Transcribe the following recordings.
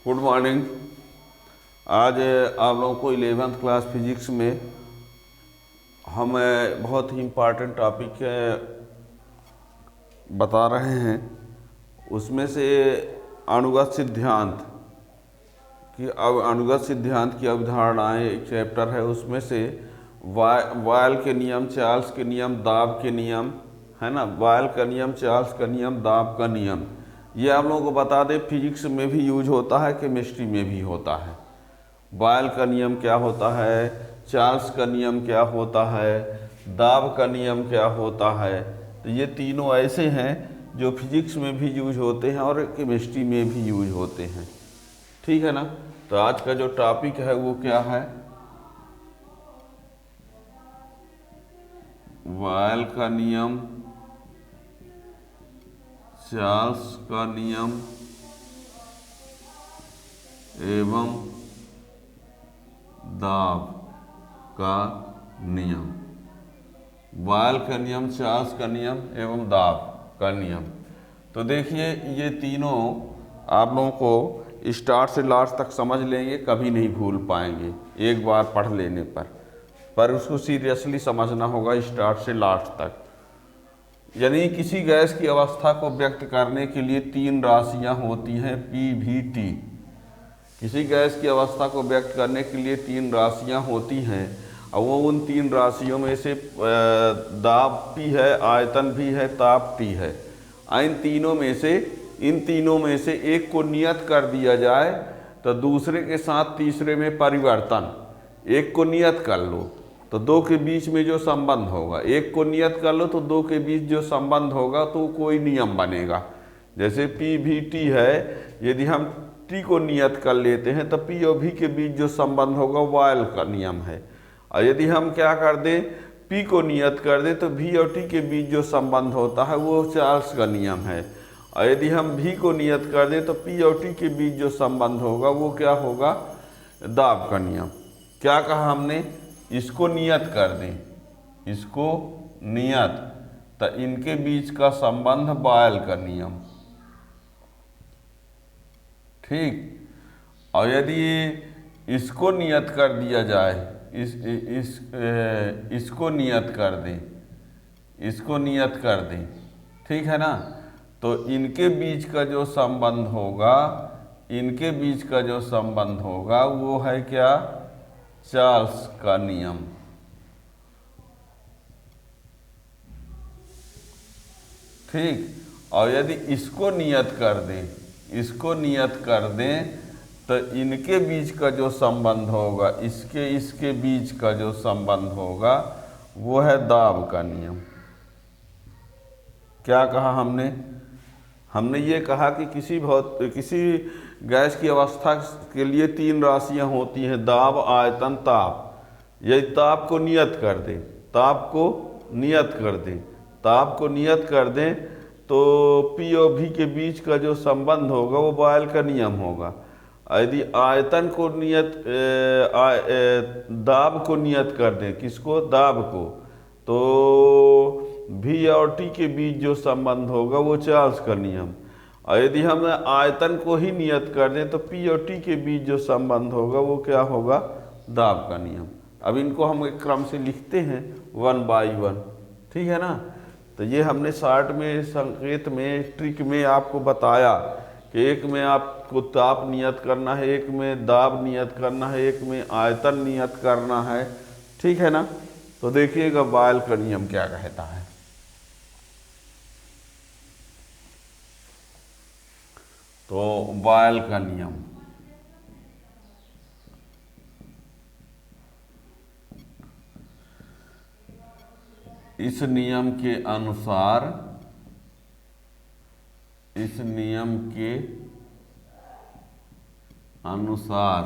Good morning. आज आप लोगों को 11th क्लास फिजिक्स में हम बहुत ही इम्पॉर्टेंट टॉपिक बता रहे हैं। उसमें से अणुगत सिद्धांत की अणुगत सिद्धांत की अवधारणाएं एक चैप्टर है। उसमें से वायल के नियम, चार्ल्स के नियम, दाब के नियम, है ना। वायल का नियम, चार्ल्स का नियम, दाब का नियम, ये आप लोगों को बता दें फिजिक्स में भी यूज होता है, केमिस्ट्री में भी होता है। बॉयल का नियम क्या होता है, चार्ल्स का नियम क्या होता है, दाब का नियम क्या होता है। तो ये तीनों ऐसे हैं जो फिजिक्स में भी यूज होते हैं और केमिस्ट्री में भी यूज होते हैं। ठीक है ना। तो आज का जो टॉपिक है वो क्या है, बॉयल का नियम, चार्ल्स का नियम एवं दाब का नियम। बॉयल का नियम, चार्ल्स का नियम एवं दाब का नियम। तो देखिए ये तीनों आप लोगों को स्टार्ट से लास्ट तक समझ लेंगे, कभी नहीं भूल पाएंगे एक बार पढ़ लेने पर उसको सीरियसली समझना होगा स्टार्ट से लास्ट तक। यानी किसी गैस की अवस्था को व्यक्त करने के लिए तीन राशियां होती हैं, पी भी टी। किसी गैस की अवस्था को व्यक्त करने के लिए तीन राशियां होती हैं और वो उन तीन राशियों में से दाब पी है, आयतन भी है, ताप टी है। इन तीनों में से एक को नियत कर दिया जाए तो दूसरे के साथ तीसरे में परिवर्तन। एक को नियत कर लो तो दो के बीच में जो संबंध होगा, एक को नियत कर लो तो दो के बीच जो संबंध होगा तो कोई नियम बनेगा। जैसे पी भी टी है, यदि हम टी को नियत कर लेते हैं तो पी और भी के बीच जो संबंध होगा बॉयल का नियम है। और यदि हम क्या कर दें, पी को नियत कर दें तो भी और टी के बीच जो संबंध होता है वो चार्ल्स का नियम है। और यदि हम भी को नियत कर दें तो पी और टी के बीच जो संबंध होगा वो क्या होगा, दाब का नियम। क्या कहा हमने, इसको नियत कर दें, इसको नियत, तो इनके बीच का संबंध बॉयल का नियम। ठीक। और यदि इसको नियत कर दिया जाए, इसको नियत कर दें, इसको नियत कर दें, ठीक है ना, तो इनके बीच का जो संबंध होगा, इनके बीच का जो संबंध होगा वो है क्या, चार्ल्स का नियम। ठीक। और यदि इसको नियत कर दें, इसको नियत कर दें तो इनके बीच का जो संबंध होगा, इसके बीच का जो संबंध होगा वो है दाब का नियम। क्या कहा हमने, हमने ये कहा कि किसी गैस की अवस्था के लिए तीन राशियां होती हैं, दाब, आयतन, ताप। यदि ताप को नियत कर दें, ताप को नियत कर दें, ताप को नियत कर दें तो पी और भी के बीच का जो संबंध होगा वो बॉयल का नियम होगा। यदि आयतन को दाब को नियत कर दें, किसको, दाब को, तो भी और टी के बीच जो संबंध होगा वो चार्ल्स का नियम। और यदि हम आयतन को ही नियत कर दें तो पी और टी के बीच जो संबंध होगा वो क्या होगा, दाब का नियम। अब इनको हम एक क्रम से लिखते हैं 1 बाई 1, ठीक है ना। तो ये हमने शॉर्ट में, संकेत में, ट्रिक में आपको बताया कि एक में आपको ताप नियत करना है, एक में दाब नियत करना है, एक में आयतन नियत करना है, ठीक है ना। तो देखिएगा बॉयल का नियम क्या कहता है। तो बॉयल का नियम, इस नियम के अनुसार, इस नियम के अनुसार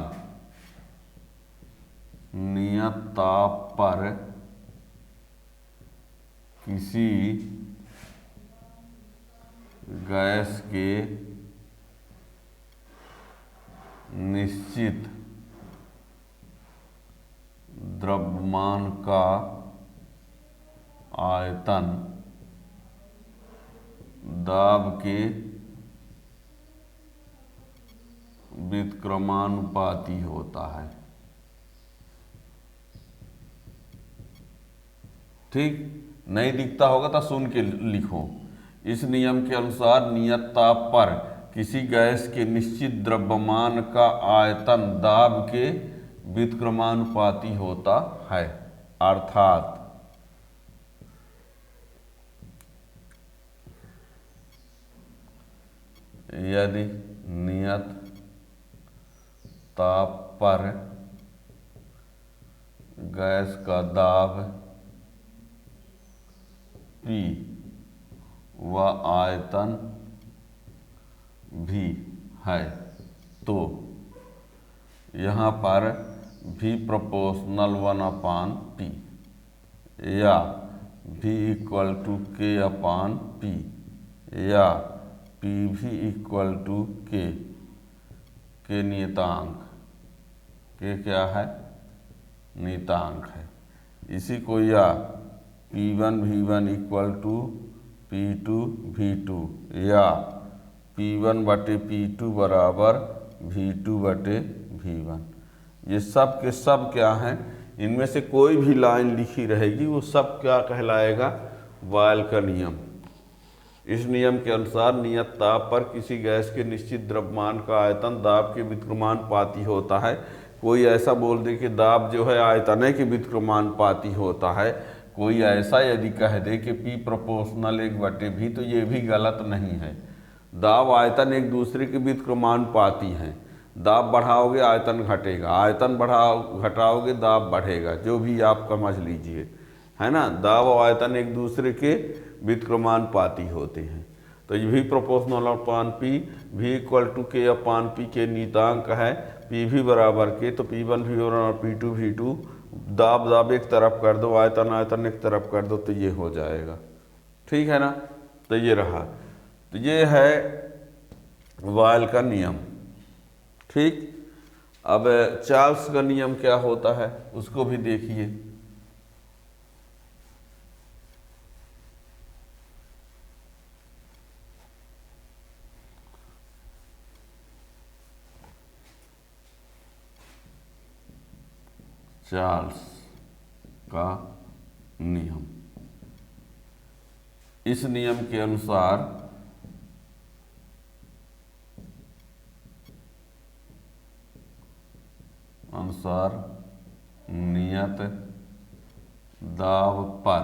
नियत ताप पर किसी गैस के निश्चित द्रव्यमान का आयतन दाब के व्युत्क्रमानुपाती होता है। ठीक, नहीं दिखता होगा तो सुन के लिखो। इस नियम के अनुसार नियत ताप पर किसी गैस के निश्चित द्रव्यमान का आयतन दाब के व्युत्क्रमानुपाती होता है। अर्थात यदि नियत ताप पर गैस का दाब P व आयतन भी है तो यहाँ पर V प्रोपोर्शनल 1/P या V इक्वल टू K/P या PV इक्वल टू के नियतांक, के क्या है, नियतांक है। इसी को या P1 V1 equal to P2 V2 या P1 बटे P2 बराबर V2 बटे V1, ये सब के सब क्या हैं, इनमें से कोई भी लाइन लिखी रहेगी वो सब क्या कहलाएगा, बॉयल का नियम। इस नियम के अनुसार नियत ताप पर किसी गैस के निश्चित द्रव्यमान का आयतन दाब के व्युत्क्रमानुपाती होता है। कोई ऐसा बोल दे कि दाब जो है आयतन के व्युत्क्रमानुपाती होता है, कोई ऐसा यदि कह दे कि P प्रोपोर्शनल 1/V, तो ये भी गलत नहीं है। दाब आयतन एक दूसरे के व्युत्क्रमानुपाती हैं। दाब बढ़ाओगे आयतन घटेगा, आयतन घटाओगे दाब बढ़ेगा, जो भी आप समझ लीजिए, है ना। दाब और आयतन एक दूसरे के व्युत्क्रमानुपाती होते हैं। तो ये V proportional upon P, V equal to K/P के नियतांक है PV बराबर के, तो P1 V1 और P2 V2, दाब एक तरफ कर दो, आयतन एक तरफ कर दो, तो ये हो जाएगा। ठीक है ना। तो ये रहा, तो ये है बॉयल का नियम। ठीक, अब चार्ल्स का नियम क्या होता है उसको भी देखिए। चार्ल्स का नियम, इस नियम के अनुसार नियत दाब पर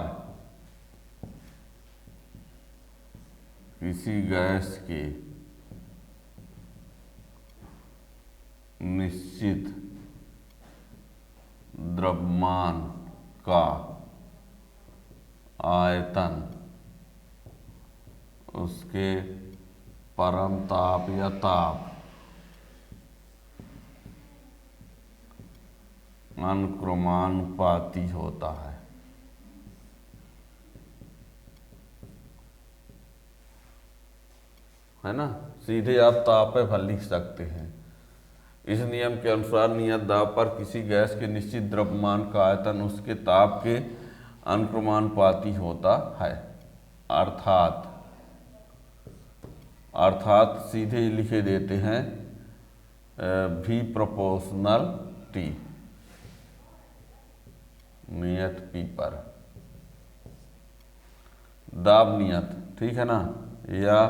किसी गैस के निश्चित द्रव्यमान का आयतन उसके परम ताप या ताप अनुक्रमानुपाती होता है ना। सीधे आप ताप पर लिख सकते हैं। इस नियम के अनुसार नियत दाब पर किसी गैस के निश्चित द्रव्यमान का आयतन उसके ताप के अनुक्रमानुपाती होता है। अर्थात सीधे लिखे देते हैं V प्रोपोर्शनल T नियत P पर दाब नियत, ठीक है ना, या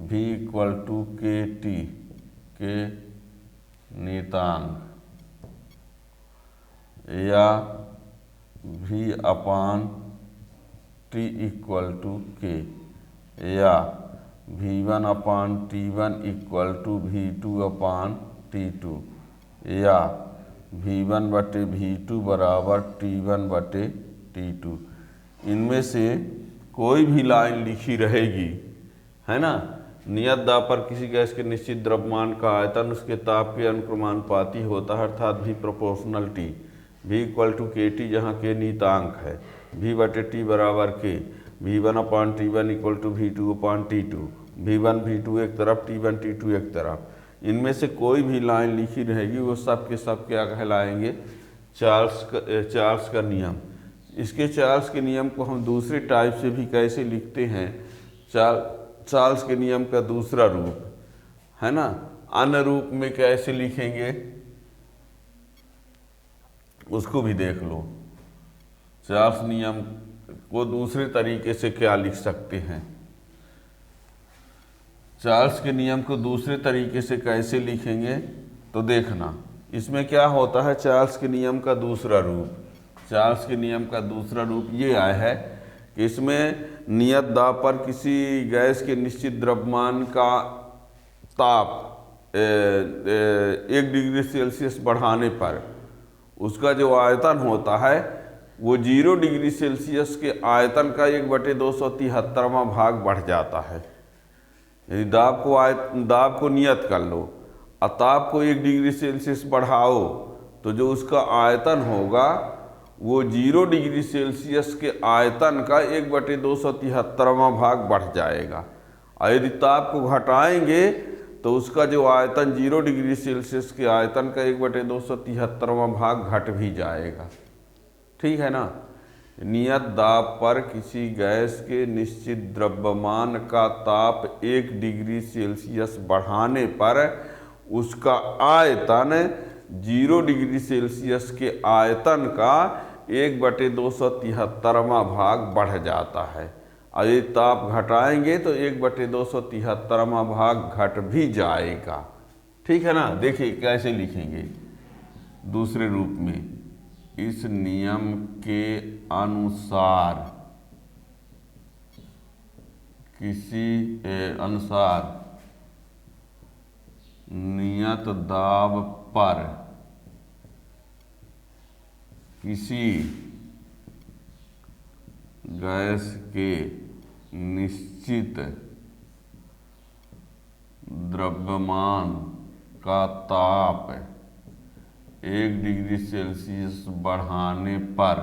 V इक्वल टू KT के नियतांक या V/T इक्वल टू K या V1/T1 इक्वल टू V2/T2 या V1/V2 बराबर T1/T2। इनमें से कोई भी लाइन लिखी रहेगी, है ना। नियत दाब पर किसी गैस के निश्चित द्रव्यमान का आयतन उसके ताप के अनुक्रमानुपाती होता है, अर्थात V proportional T, V equal to KT जहाँ के नियतांक है, V/T बराबर K, V1/T1 equal to V2/T2, V1 V2 एक तरफ, T1 T2 एक तरफ। इनमें से कोई भी लाइन लिखी रहेगी वो सब के सब क्या कहलाएंगे, चार्ल्स का नियम। इसके चार्ल्स के नियम को हम दूसरे टाइप से भी कैसे लिखते हैं, चार्ल्स के नियम का दूसरा रूप है ना, अन्य रूप में कैसे लिखेंगे उसको भी देख लो। चार्ल्स नियम को दूसरे तरीके से क्या लिख सकते हैं, चार्ल्स के नियम को दूसरे तरीके से कैसे लिखेंगे तो देखना। इसमें क्या होता है, चार्ल्स के नियम का दूसरा रूप, चार्ल्स के नियम का दूसरा रूप ये आया है कि इसमें नियत दाब पर किसी गैस के निश्चित द्रव्यमान का ताप 1 डिग्री सेल्सियस बढ़ाने पर उसका जो आयतन होता है वो 0 डिग्री सेल्सियस के आयतन का 1/273वां भाग बढ़ जाता है। यदि दाब को नियत कर लो और ताप को 1 डिग्री सेल्सियस बढ़ाओ तो जो उसका आयतन होगा वो 0 डिग्री सेल्सियस के आयतन का 1/273वां भाग बढ़ जाएगा। और यदि ताप को घटाएंगे तो उसका जो आयतन 0 डिग्री सेल्सियस के आयतन का 1/273वां भाग घट भी जाएगा। ठीक है ना। नियत दाब पर किसी गैस के निश्चित द्रव्यमान का ताप 1 डिग्री सेल्सियस बढ़ाने पर उसका आयतन 0 डिग्री सेल्सियस के आयतन का 1/273वां भाग बढ़ जाता है। और यदि ताप घटाएंगे तो 1/273वां भाग घट भी जाएगा। ठीक है ना। देखिए कैसे लिखेंगे दूसरे रूप में, इस नियम के अनुसार नियत दाब पर किसी गैस के निश्चित द्रव्यमान का ताप 1 डिग्री सेल्सियस बढ़ाने पर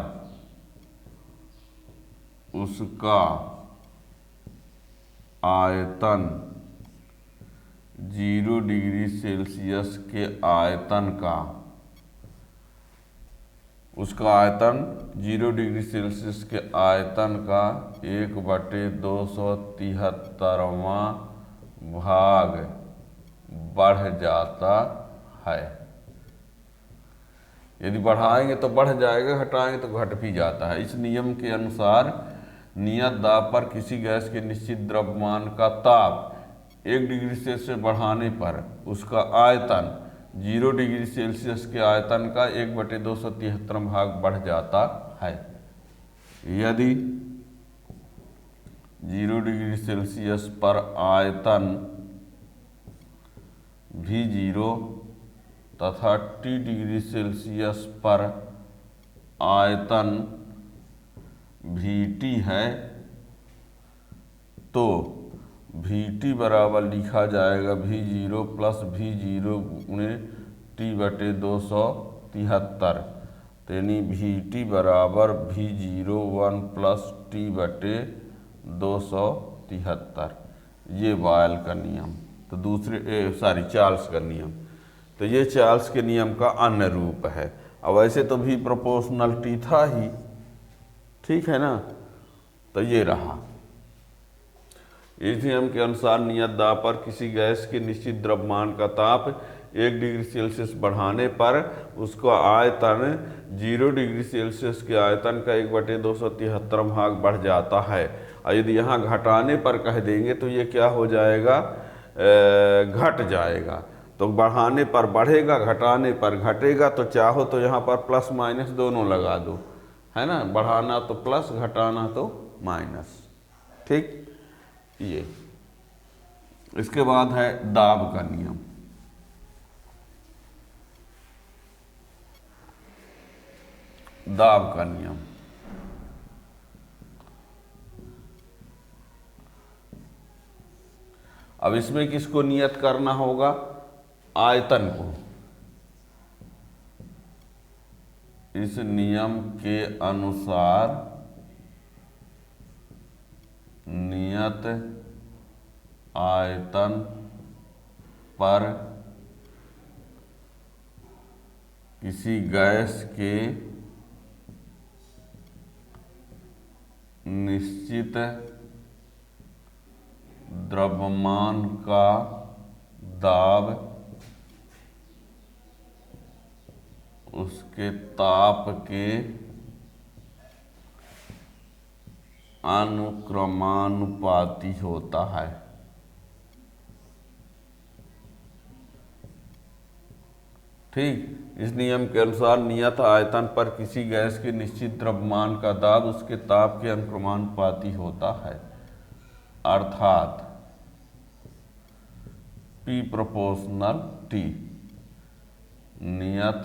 उसका आयतन 0 डिग्री सेल्सियस के आयतन का 0 डिग्री सेल्सियस के आयतन का 1/273वां भाग बढ़ जाता है। यदि बढ़ाएंगे तो बढ़ जाएगा, घटाएंगे तो घट भी जाता है। इस नियम के अनुसार नियत दाब पर किसी गैस के निश्चित द्रव्यमान का ताप 1 डिग्री सेल्सियस बढ़ाने पर उसका आयतन 0 डिग्री सेल्सियस के आयतन का 1/273 भाग बढ़ जाता है। यदि 0 डिग्री सेल्सियस पर आयतन V0 तथा T डिग्री सेल्सियस पर आयतन VT है तो VT बराबर लिखा जाएगा V0 प्लस V0 गुणे T/273, यानी VT बराबर V01 प्लस T/273। ये बॉयल का नियम। तो चार्ल्स का नियम। तो ये चार्ल्स के नियम का अन्य रूप है। अब वैसे तो भी प्रोपोर्शनलिटी था ही, ठीक है ना। तो ये रहा, इस नियम के अनुसार नियत दाब पर किसी गैस के निश्चित द्रव्यमान का ताप 1 डिग्री सेल्सियस बढ़ाने पर उसका आयतन 0 डिग्री सेल्सियस के आयतन का 1/273 भाग बढ़ जाता है। और यदि यहाँ घटाने पर कह देंगे तो ये क्या हो जाएगा, घट जाएगा। तो बढ़ाने पर बढ़ेगा, घटाने पर घटेगा। तो चाहो तो यहाँ पर प्लस माइनस दोनों लगा दो, है ना। बढ़ाना तो प्लस, घटाना तो माइनस। ठीक। ये इसके बाद है दाब का नियम। दाब का नियम अब इसमें किसको नियत करना होगा, आयतन को। इस नियम के अनुसार नियत आयतन पर किसी गैस के निश्चित द्रव्यमान का दाब उसके ताप के अनुक्रमानुपाती होता है। ठीक, इस नियम के अनुसार नियत आयतन पर किसी गैस के निश्चित द्रव्यमान का दाब उसके ताप के अनुक्रमानुपाती होता है, अर्थात P प्रोपोर्शनल T। नियत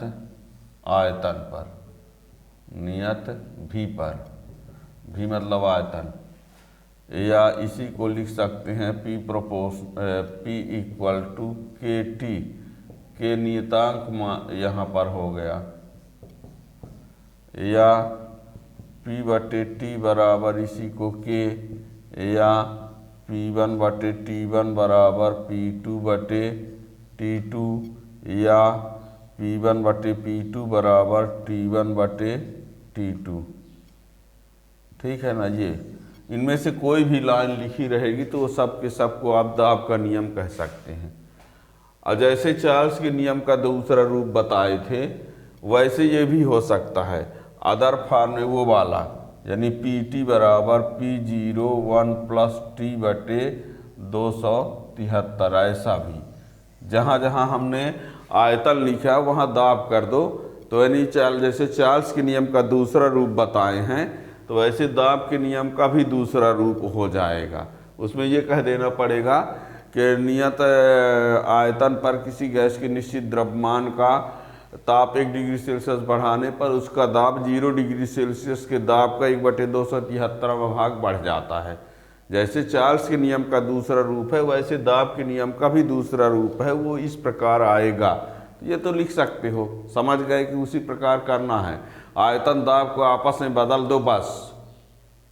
आयतन पर, नियत V पर, V मतलब आयतन, या इसी को लिख सकते हैं P इक्वल टू KT, के नियतांक यहाँ पर हो गया, या P बटे T बराबर इसी को K, या P1 बटे T1 बराबर P2 बटे T2, या P1 बटे P2 बराबर T1 बटे T2। ठीक है ना। ये इनमें से कोई भी लाइन लिखी रहेगी तो वो सब के सब को आप दाब का नियम कह सकते हैं। और जैसे चार्ल्स के नियम का दूसरा रूप बताए थे वैसे ये भी हो सकता है अदर फॉर्म में वो वाला, यानी Pt बराबर P01 प्लस T बटे 273, ऐसा भी। जहाँ जहाँ हमने आयतन लिखा वहाँ दाब कर दो, तो यानी जैसे चार्ल्स के नियम का दूसरा रूप बताए हैं तो वैसे दाब के नियम का भी दूसरा रूप हो जाएगा। उसमें ये कह देना पड़ेगा कि नियत आयतन पर किसी गैस के निश्चित द्रव्यमान का ताप 1 डिग्री सेल्सियस बढ़ाने पर उसका दाब 0 डिग्री सेल्सियस के दाब का 1/273 भाग बढ़ जाता है। जैसे चार्ल्स के नियम का दूसरा रूप है वैसे दाब के नियम का भी दूसरा रूप है, वो इस प्रकार आएगा। ये तो लिख सकते हो, समझ गए कि उसी प्रकार करना है। आयतन दाब को आपस में बदल दो बस,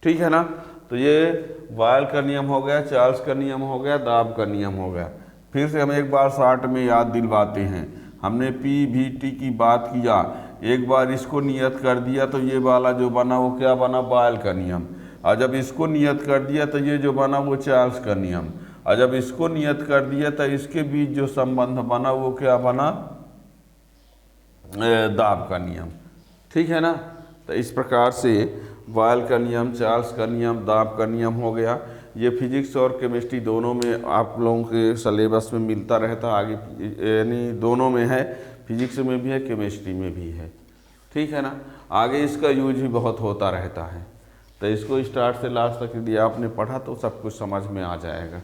ठीक है ना। तो ये बॉयल का नियम हो गया, चार्ल्स का नियम हो गया, दाब का नियम हो गया। फिर से हम एक बार शॉर्ट में याद दिलवाते हैं। हमने PVT की बात किया, एक बार इसको नियत कर दिया तो ये वाला जो बना वो क्या बना, बॉयल का नियम। और जब इसको नियत कर दिया तो ये जो बना वो चार्ल्स का नियम। और जब इसको नियत कर दिया तो इसके बीच जो संबंध बना वो क्या बना, दाब का नियम। ठीक है ना। तो इस प्रकार से बॉयल का नियम, चार्ल्स का नियम, दाब का नियम हो गया। ये फिजिक्स और केमिस्ट्री दोनों में आप लोगों के सिलेबस में मिलता रहता आगे, यानी दोनों में है, फिजिक्स में भी है, केमिस्ट्री में भी है। ठीक है ना। आगे इसका यूज भी बहुत होता रहता है। तो इसको स्टार्ट से लास्ट तक यदि आपने पढ़ा तो सब कुछ समझ में आ जाएगा।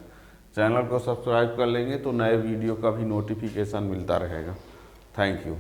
चैनल को सब्सक्राइब कर लेंगे तो नए वीडियो का भी नोटिफिकेशन मिलता रहेगा। Thank you.